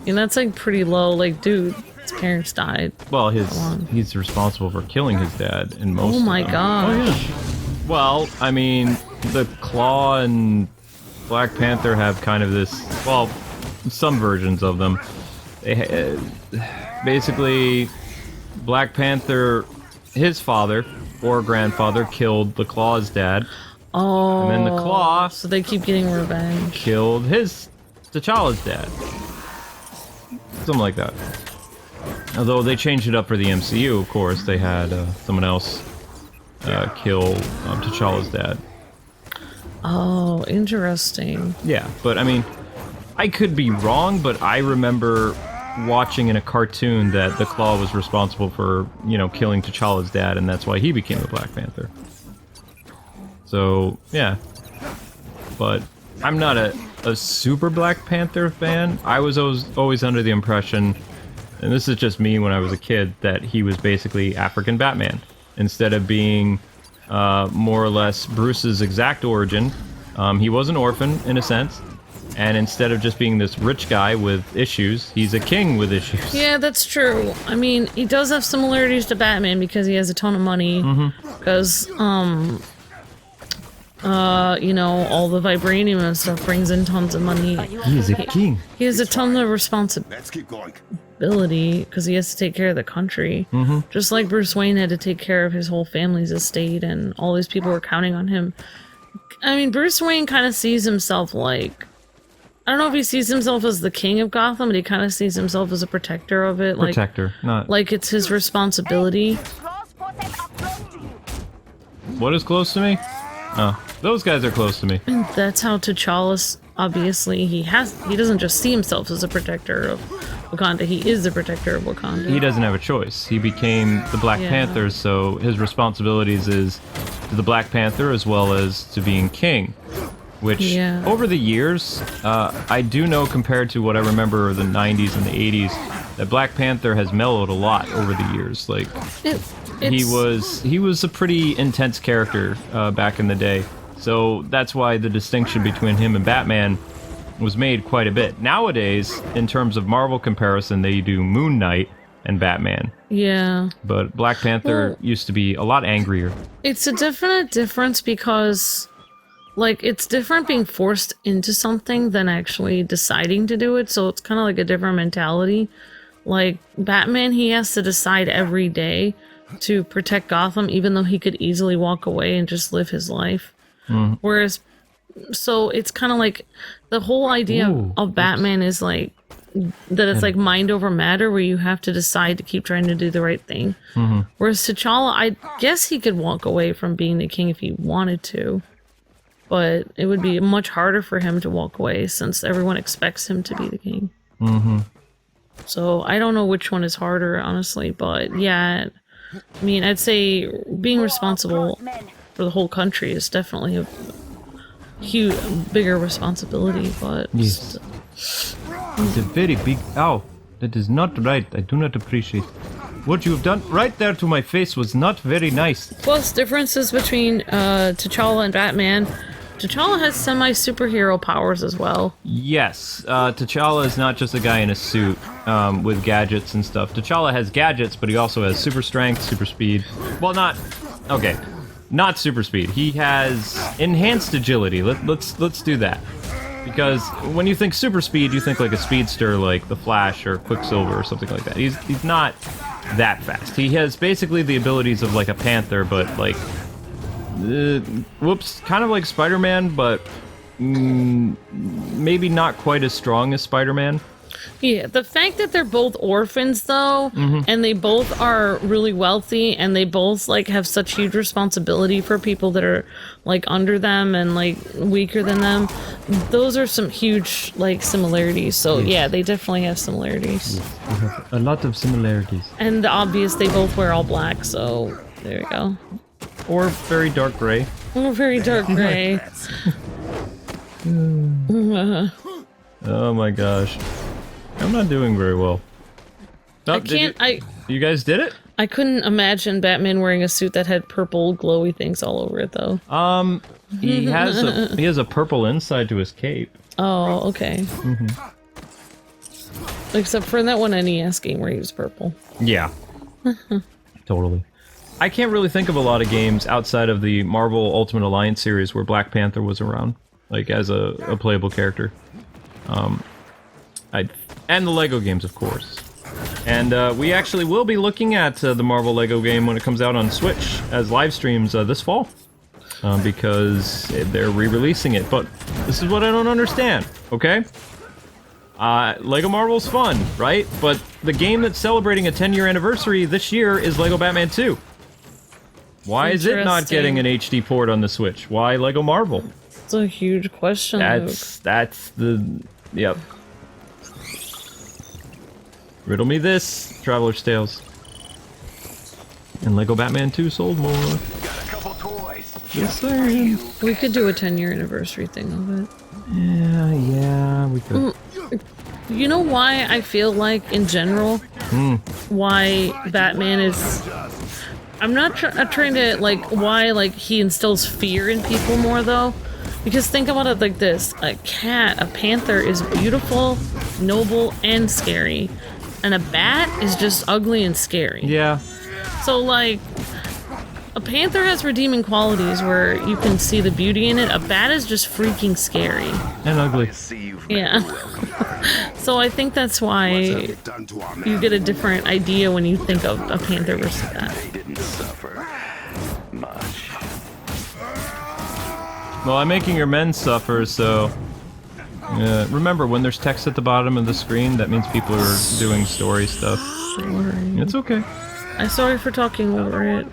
And that's like pretty low, like, dude, his parents died. Well, he's responsible for killing his dad in most Oh my of them. gosh. Oh, yeah. Well, I mean, the Claw and Black Panther have kind of this, well, some versions of them. They basically, Black Panther, his father or grandfather killed the Klaw's dad. Oh. And then the Klaw... So they keep getting revenge. Killed T'Challa's dad. Something like that. Although they changed it up for the MCU, of course. They had someone else kill T'Challa's dad. Oh, interesting. Yeah, but I mean, I could be wrong, but I remember watching in a cartoon that the Klaw was responsible for, you know, killing T'Challa's dad, and that's why he became the Black Panther. So, yeah. But I'm not a super Black Panther fan. I was always under the impression, and this is just me when I was a kid, that he was basically African Batman. Instead of being more or less Bruce's exact origin, he was an orphan, in a sense. And instead of just being this rich guy with issues, he's a king with issues. Yeah, that's true. I mean, he does have similarities to Batman because he has a ton of money. Because, you know, all the vibranium and stuff brings in tons of money. He is a king. He has a ton of responsibility. Let's keep going. Because he has to take care of the country. Just like Bruce Wayne had to take care of his whole family's estate, and all these people were counting on him. I mean, Bruce Wayne kind of sees himself like... I don't know if he sees himself as the king of Gotham, but he kind of sees himself as a protector of it. Protector, not... Like it's his responsibility. What is close to me? Oh, those guys are close to me. And that's how T'Challa, obviously, he doesn't just see himself as a protector of Wakanda, he is the protector of Wakanda. He doesn't have a choice. He became the Black Panther, so his responsibilities is to the Black Panther as well as to being king. Which, over the years, I do know compared to what I remember of the 90s and the 80s, that Black Panther has mellowed a lot over the years. Like, he was a pretty intense character back in the day. So that's why the distinction between him and Batman was made quite a bit. Nowadays, in terms of Marvel comparison, they do Moon Knight and Batman. Yeah. But Black Panther used to be a lot angrier. It's a definite difference because... Like, it's different being forced into something than actually deciding to do it, so it's kind of like a different mentality. Like, Batman, he has to decide every day to protect Gotham, even though he could easily walk away and just live his life. Whereas, so it's kind of like, the whole idea of Batman is like, that it's like mind over matter, where you have to decide to keep trying to do the right thing. Whereas T'Challa, I guess he could walk away from being the king if he wanted to. But it would be much harder for him to walk away since everyone expects him to be the king. So I don't know which one is harder, honestly, but yeah, I mean, I'd say being responsible for the whole country is definitely a huge, bigger responsibility, but... Yes. It's a very big... Ow, that is not right. I do not appreciate what you have done right there to my face was not very nice. Plus, differences between T'Challa and Batman. T'Challa has semi-superhero powers as well. Yes, T'Challa is not just a guy in a suit with gadgets and stuff. T'Challa has gadgets, but he also has super strength, super speed. Well, not super speed. He has enhanced agility. Let's do that. Because when you think super speed, you think like a speedster like the Flash or Quicksilver or something like that. He's not that fast. He has basically the abilities of like a Panther, but like... kind of like Spider-Man, but maybe not quite as strong as Spider-Man. Yeah, the fact that they're both orphans, though, and they both are really wealthy, and they both, like, have such huge responsibility for people that are, like, under them and, like, weaker than them, those are some huge, like, similarities. So, yeah, they definitely have similarities. Yes, we have a lot of similarities. And the obvious, they both wear all black, so there you go. Or very dark gray. Or very dark gray. Oh my gosh. I'm not doing very well. Oh, you guys did it? I couldn't imagine Batman wearing a suit that had purple glowy things all over it, though. He has a purple inside to his cape. Oh, okay. Except for that one NES game where he was purple. Yeah. Totally. I can't really think of a lot of games outside of the Marvel Ultimate Alliance series where Black Panther was around, like as a playable character. And the Lego games, of course. And we actually will be looking at the Marvel Lego game when it comes out on Switch as live streams this fall. Because they're re-releasing it. But this is what I don't understand, okay? Lego Marvel's fun, right? But the game that's celebrating a 10-year anniversary this year is Lego Batman 2. Why is it not getting an HD port on the Switch? Why Lego Marvel? It's a huge question, That's the... Yep. Riddle me this, Traveler's Tales. And Lego Batman 2 sold more. Got a couple toys. Yes, sir. We could do a 10-year anniversary thing of it. Yeah, we could. You know why I feel like, in general, why Batman is... I'm not trying to, like, why, like, he instills fear in people more, though. Because think about it like this. A panther is beautiful, noble, and scary. And a bat is just ugly and scary. Yeah. So, like, a panther has redeeming qualities where you can see the beauty in it. A bat is just freaking scary. And ugly. Yeah. So I think that's why you get a different idea when you think of a panther versus a bat. They didn't suffer much. Well, I'm making your men suffer, so... remember, when there's text at the bottom of the screen, that means people are doing story stuff. Sorry. It's okay. I'm sorry for talking over it.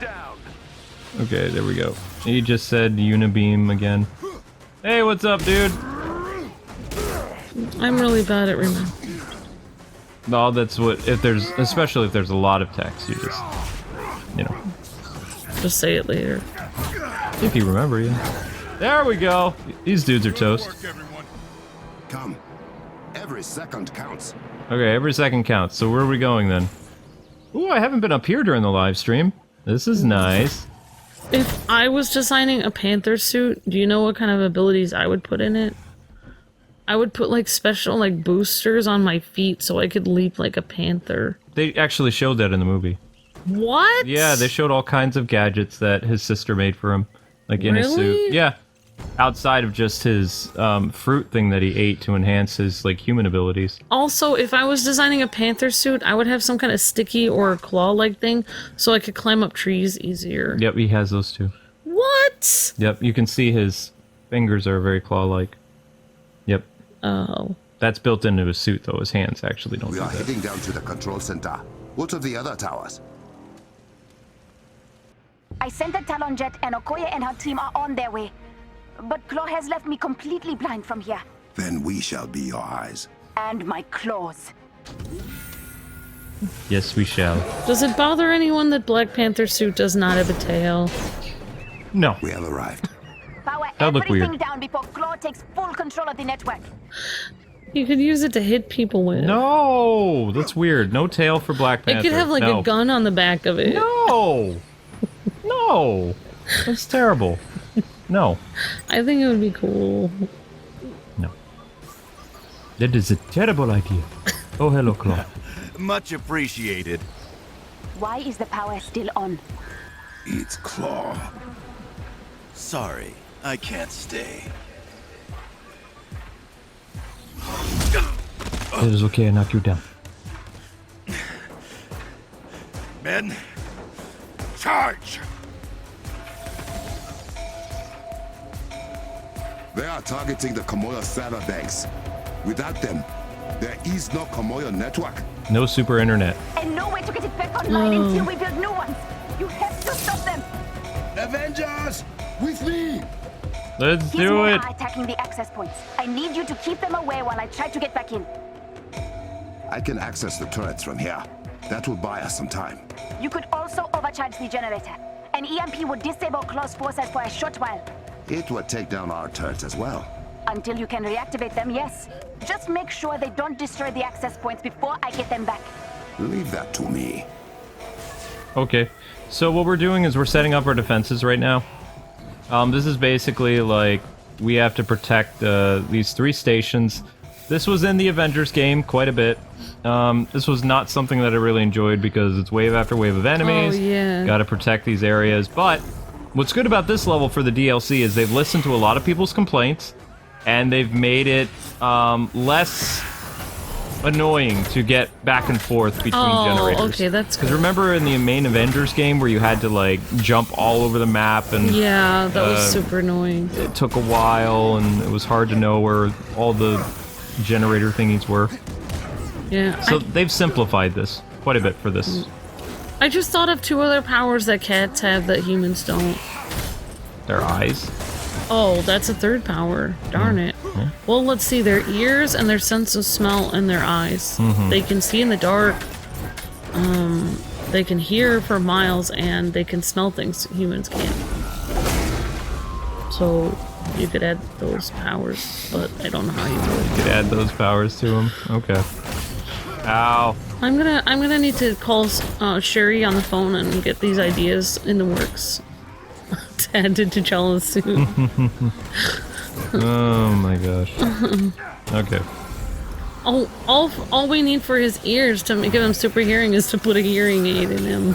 Okay, there we go. He just said Unibeam again. Hey, what's up, dude? I'm really bad at remembering. No, that's what... especially if there's a lot of text, you just... You know. Just say it later. If you remember, yeah. There we go. These dudes are toast. Come. Every second counts. Okay, every second counts. So where are we going then? Ooh, I haven't been up here during the live stream. This is nice. If I was designing a panther suit, do you know what kind of abilities I would put in it? I would put like special like boosters on my feet so I could leap like a panther. They actually showed that in the movie. What? Yeah, they showed all kinds of gadgets that his sister made for him. Like in his suit. Yeah. Outside of just his fruit thing that he ate to enhance his like human abilities. Also, if I was designing a panther suit, I would have some kind of sticky or claw-like thing so I could climb up trees easier. Yep, he has those too. What? Yep, you can see his fingers are very claw-like. Yep. Oh. That's built into his suit though, his hands actually don't do that. We are heading down to the control center. What of the other towers? I sent a Talon jet and Okoye and her team are on their way. But Klaw has left me completely blind from here. Then we shall be your eyes. And my claws. Yes, we shall. Does it bother anyone that Black Panther's suit does not have a tail? No. We have arrived. Power That'd look everything weird. down before Klaw takes full control of the network. You could use it to hit people with. No, that's weird. No tail for Black Panther. It could have like a gun on the back of it. No! No! That's terrible. No. I think it would be cool. No. That is a terrible idea. Oh, hello, Klaw. Much appreciated. Why is the power still on? It's Klaw. Sorry, I can't stay. It is okay, I knock you down. Men, charge! They are targeting the Komoyo server banks. Without them, there is no Komoyo network. No super internet. And no way to get it back online until we build new ones. You have to stop them. Avengers, with me! Let's do it. Attacking the access points. I need you to keep them away while I try to get back in. I can access the turrets from here. That will buy us some time. You could also overcharge the generator. An EMP would disable Klaw's forces for a short while. It would take down our turrets as well. Until you can reactivate them, yes. Just make sure they don't destroy the access points before I get them back. Leave that to me. Okay, so what we're doing is we're setting up our defenses right now. This is basically like we have to protect these 3 stations. This was in the Avengers game quite a bit. This was not something that I really enjoyed because it's wave after wave of enemies. Oh, yeah. Gotta protect these areas. But what's good about this level for the DLC is they've listened to a lot of people's complaints and they've made it less annoying to get back and forth between generators. Okay, that's good. Because remember in the main Avengers game where you had to like jump all over the map and yeah, that was super annoying. It took a while and it was hard to know where all the generator thingies were. Yeah. So they've simplified this quite a bit for this. I just thought of 2 other powers that cats have that humans don't. Their eyes. Oh, that's a 3rd power. Darn it. Well, let's see. Their ears and their sense of smell and their eyes. They can see in the dark. They can hear for miles and they can smell things humans can't. So you could add those powers, but I don't know how you do it. You could add those powers to them. Okay. Ow. I'm gonna need to call Sherry on the phone and get these ideas in the works. To add to T'Challa's suit. Oh my gosh. Okay. All we need for his ears to give him super hearing is to put a hearing aid in him.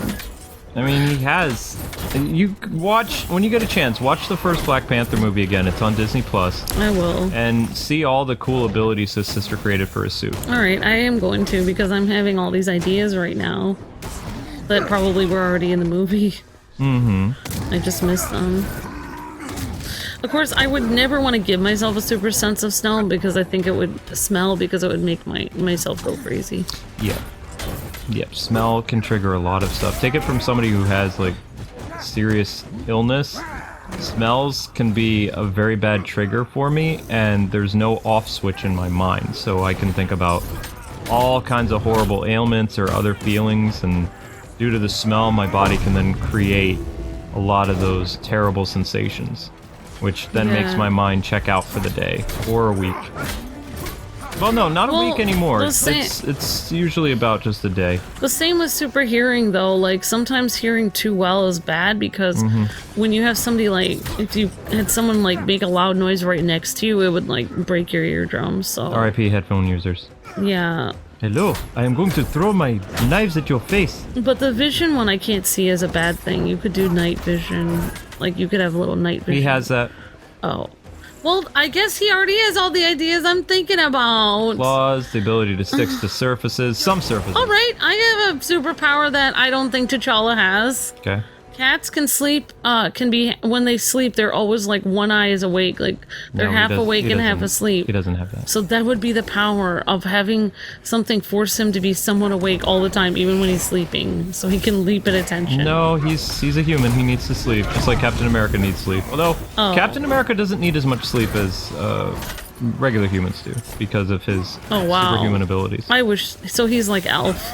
I mean, he has. You watch, when you get a chance, watch the first Black Panther movie again. It's on Disney Plus. I will. And see all the cool abilities his sister created for his suit. Alright, I am going to, because I'm having all these ideas right now that probably were already in the movie. I just missed them. Of course, I would never want to give myself a super sense of smell because I think it would it would make myself go crazy. Yeah. Yep, smell can trigger a lot of stuff. Take it from somebody who has, like, serious illness. Smells can be a very bad trigger for me, and there's no off switch in my mind, so I can think about all kinds of horrible ailments or other feelings, and due to the smell, my body can then create a lot of those terrible sensations, which then makes my mind check out for the day, or a week. Well, no, not a week anymore. It's usually about just a day. The same with super hearing, though. Like, sometimes hearing too well is bad because when you have somebody, like, if you had someone, like, make a loud noise right next to you, it would, like, break your eardrums, so... R.I.P. headphone users. Yeah. Hello, I am going to throw my knives at your face. But the vision one I can't see is a bad thing. You could do night vision. Like, you could have a little night vision. He has that. Oh. Well, I guess he already has all the ideas I'm thinking about. Claws, the ability to stick to surfaces, some surfaces. Alright, I have a superpower that I don't think T'Challa has. Okay. Cats can sleep, when they sleep, they're always like one eye is awake, like they're half awake and half asleep. He doesn't have that. So that would be the power of having something force him to be somewhat awake all the time, even when he's sleeping, so he can leap at attention. No, he's a human. He needs to sleep, just like Captain America needs sleep. Although Captain America doesn't need as much sleep as regular humans do because of his superhuman abilities. I wish so. He's like Elf.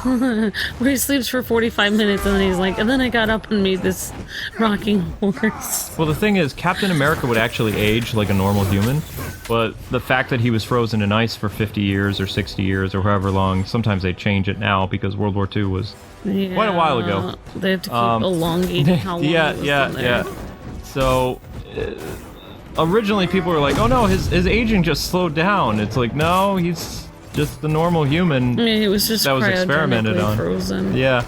Where he sleeps for 45 minutes and then he's like, and then I got up and made this rocking horse. Well, the thing is, Captain America would actually age like a normal human, but the fact that he was frozen in ice for 50 years or 60 years or however long, sometimes they change it now because World War II was quite a while ago. They have to keep elongating how long it was there. So, originally people were like, oh no, his aging just slowed down. It's like, no, he's just the normal human. Yeah, he was just that was experimented on. Frozen. Yeah.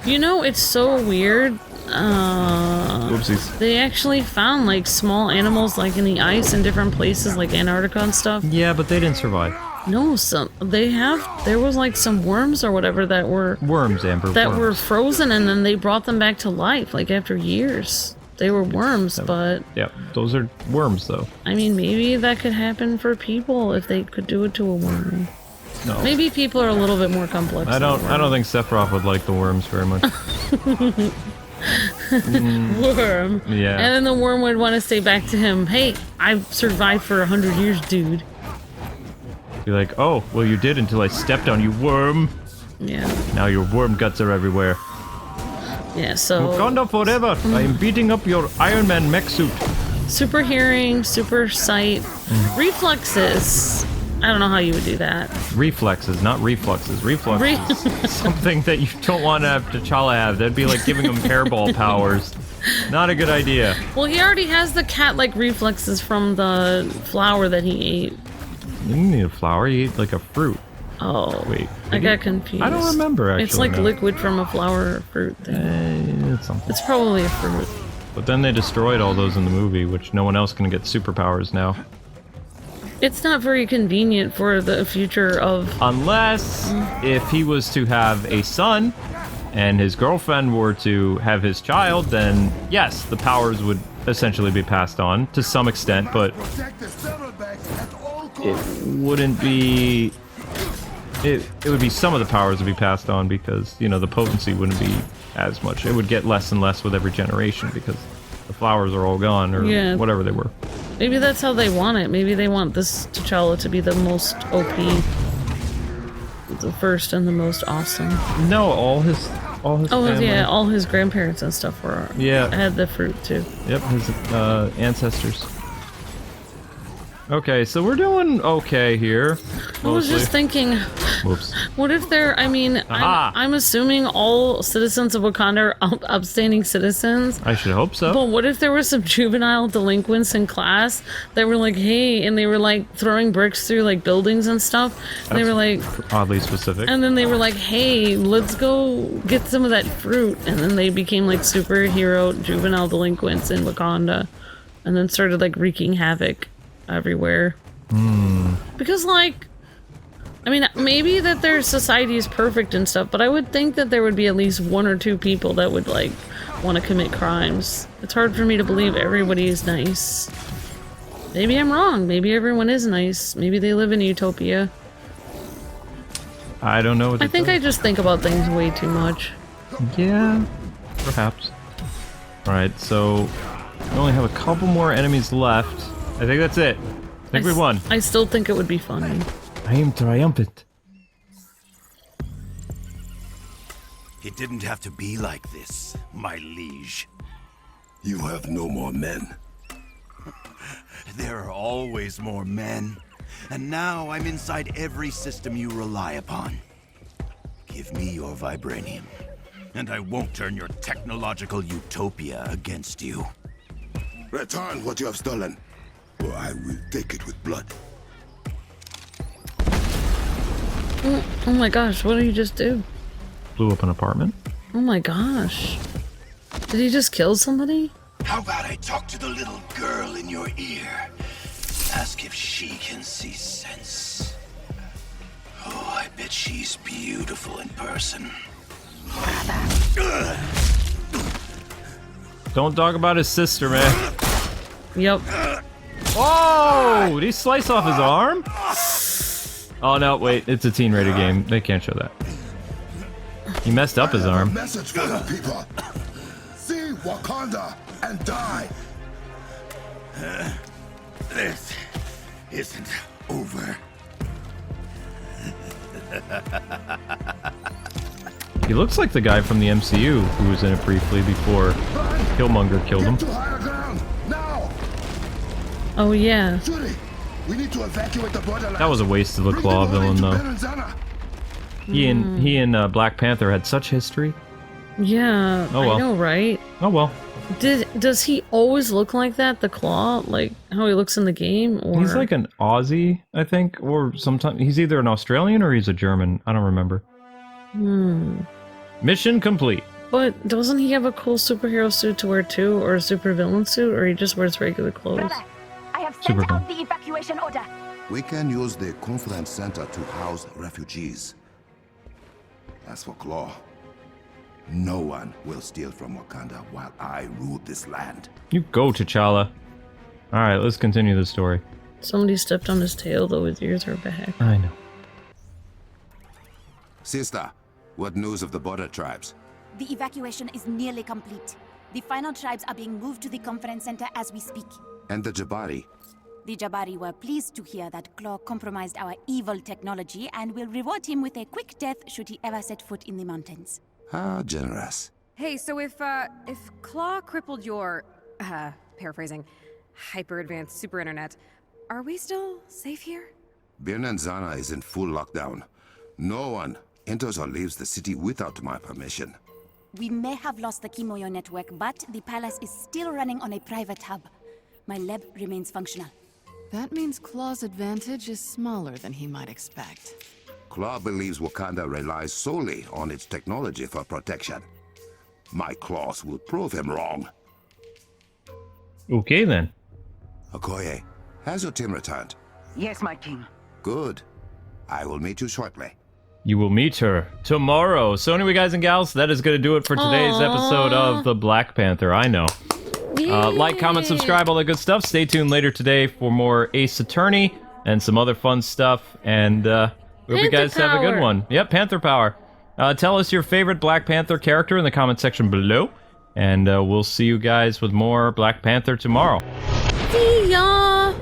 You know, it's so weird. Oopsies. They actually found like small animals like in the ice in different places like Antarctica and stuff. Yeah, but they didn't survive. No, there was like some worms or whatever that were worms, Amber. That were frozen and then they brought them back to life like after years. They were worms, but yeah, those are worms though. I mean, maybe that could happen for people if they could do it to a worm. No. Maybe people are a little bit more complex. I don't think Sephiroth would like the worms very much. Worm. Yeah. And then the worm would want to say back to him, "Hey, I've survived for 100 years, dude." Be like, "Oh, well, you did until I stepped on you, worm." Yeah. Now your worm guts are everywhere. Yeah. So. Wakanda forever! I am beating up your Iron Man mech suit. Super hearing, super sight, reflexes. I don't know how you would do that. Reflexes, not refluxes. Reflexes is something that you don't want to have T'Challa have. That'd be like giving him hairball powers. Not a good idea. Well, he already has the cat-like reflexes from the flower that he ate. You didn't need a flower, he ate like a fruit. Oh. Wait. I got confused. I don't remember, actually. It's like liquid from a flower or fruit thing. It's something. It's probably a fruit. But then they destroyed all those in the movie, which no one else can get superpowers now. It's not very convenient for the future of... Unless if he was to have a son and his girlfriend were to have his child, then yes, the powers would essentially be passed on to some extent, but it wouldn't be... It would be some of the powers would be passed on because, you know, the potency wouldn't be as much. It would get less and less with every generation because the flowers are all gone or whatever they were. Maybe that's how they want it. Maybe they want this T'Challa to be the most OP. The first and the most awesome. No, all his family. Yeah, all his grandparents and stuff were had the fruit too. Yep, his ancestors. Okay, so we're doing okay here. I was just thinking, whoops. What if they're, I mean, I'm assuming all citizens of Wakanda are upstanding citizens. I should hope so. But what if there were some juvenile delinquents in class that were like, hey, and they were like throwing bricks through like buildings and stuff. And they were like, oddly specific. And then they were like, hey, let's go get some of that fruit. And then they became like superhero juvenile delinquents in Wakanda. And then started like wreaking havoc everywhere. Because like, I mean, maybe that their society is perfect and stuff, but I would think that there would be at least one or two people that would like want to commit crimes. It's hard for me to believe everybody is nice. Maybe I'm wrong. Maybe everyone is nice. Maybe they live in utopia. I don't know what I think I just think about things way too much. Yeah, perhaps. Alright, so we only have a couple more enemies left. I think that's it. I think we won. I still think it would be funny. I am triumphant. It didn't have to be like this, my liege. You have no more men. There are always more men. And now I'm inside every system you rely upon. Give me your vibranium, and I won't turn your technological utopia against you. Return what you have stolen, or I will take it with blood. Oh my gosh, what did he just do? Blew up an apartment. Oh my gosh. Did he just kill somebody? How about I talk to the little girl in your ear? Ask if she can see sense. Oh, I bet she's beautiful in person. Don't talk about his sister, man. Yep. Oh! Did he slice off his arm? Oh no, wait, it's a teen-rated game. They can't show that. He messed up his arm. Message for the people. See Wakanda and die. This isn't over. He looks like the guy from the MCU who was in it briefly before Killmonger killed him. Oh yeah. We need to evacuate the borderline. That was a waste of the Klaw villain, though. He and Black Panther had such history. Yeah, oh, well. I know, right? Oh well. Does he always look like that, the Klaw? Like how he looks in the game? Or he's like an Aussie, I think, or sometimes he's either an Australian or he's a German. I don't remember. Mission complete. But doesn't he have a cool superhero suit to wear too, or a supervillain suit, or he just wears regular clothes? Brother, I have sent out the evacuation order. We can use the conference center to house refugees. As for Klaw, no one will steal from Wakanda while I rule this land. You go, T'Challa. Alright, let's continue the story. Somebody stepped on his tail, though his ears are back. I know. Sister, what news of the border tribes? The evacuation is nearly complete. The final tribes are being moved to the conference center as we speak. And the Jabari? The Jabari were pleased to hear that Klaw compromised our evil technology and will reward him with a quick death should he ever set foot in the mountains. How generous. Hey, so if Klaw crippled your, paraphrasing, hyper-advanced super internet, are we still safe here? Birnanzana is in full lockdown. No one enters or leaves the city without my permission. We may have lost the Kimoyo network, but the palace is still running on a private hub. My lab remains functional. That means Klaw's advantage is smaller than he might expect. Klaw believes Wakanda relies solely on its technology for protection. My claws will prove him wrong. Okay then. Okoye, has your team returned? Yes, my king. Good. I will meet you shortly. You will meet her tomorrow. So anyway, guys and gals, that is going to do it for today's episode of the Black Panther. I know. Like, comment, subscribe, all that good stuff. Stay tuned later today for more Ace Attorney and some other fun stuff. And we hope you guys have a good one. Yep, Panther Power. Tell us your favorite Black Panther character in the comment section below. And we'll see you guys with more Black Panther tomorrow. See ya!